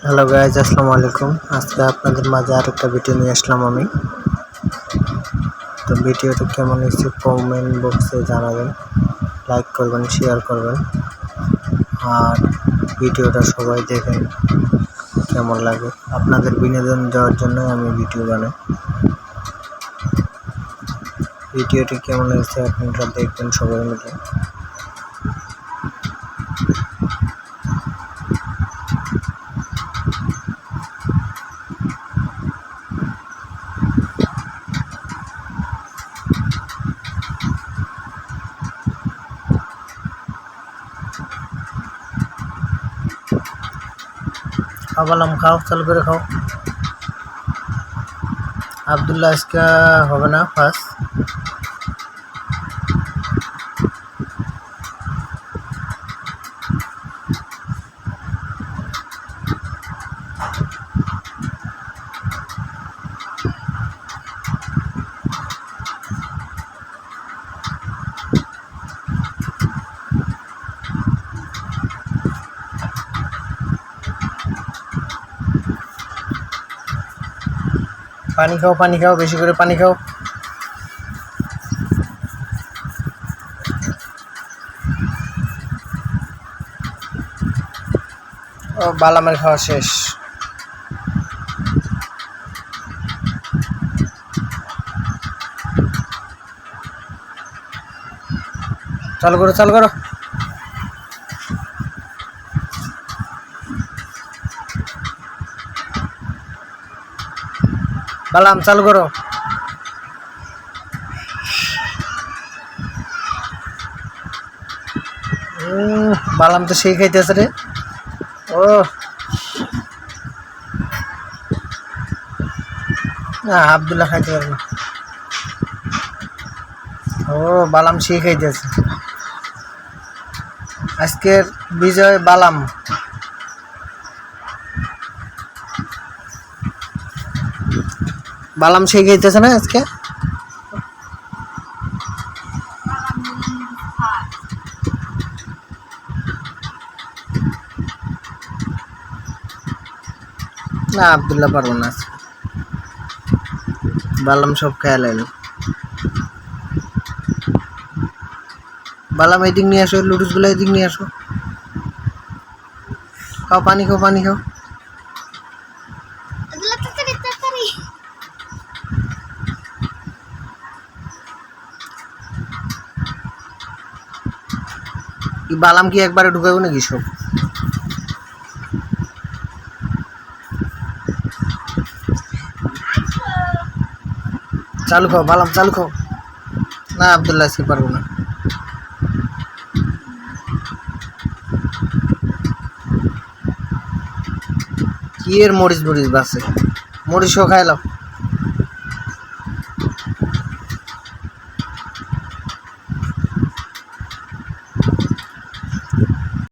Hello guys, আসসালামু আলাইকুম। আজকে আপনাদের মাঝে আরেকটা ভিডিও নিয়ে আসলাম আমি। তো ভিডিওটা কেমন হয়েছে কমেন্ট বক্সে জানাবেন, লাইক করবেন, শেয়ার করবেন, আর ভিডিওটা সবাই দেখেন কেমন লাগে। আপনাদের বিনোদন দেওয়ার জন্য আমি ভিডিও বানাই। ভিডিওটি কেমন হয়েছে আপনারা দেখবেন সবাই মিলে। খাওয়ালাম, খাও, চালু করে খাও। আব্দুল্লাহ আজকে হবে না ফার্স্ট। পানি খাও, পানি খাও, বেশি করে পানি খাও। ও বালামের খাওয়া শেষ। চালু করো, চালু করো। বালাম চালু করো। বালাম তো সেই খাইতেছে রে। ও না, আব্দুল্লাহ খাইতে পারবে না। ও বালাম সেই খাইতেছে। আজকের বিজয় বালাম। বালাম সেই খাইতেছে না আজকে। না, আব্দুল্লাহ পারবো না আজকে। বালাম সব খেয়ালেন। বালাম এদিক নিয়ে আসো, লুডুসগুলো এদিক নিয়ে আসো। খাও, পানি খাও, পানি খাও। বালাম কি একবারে ঢুকাবো নাকি সব? চালু খাও, বালাম চালু খাও। না, আব্দুল্লাহ আজকে পারবো না। কি এর মরিচ মরিচ বাসে, মরিচও খাইলাম।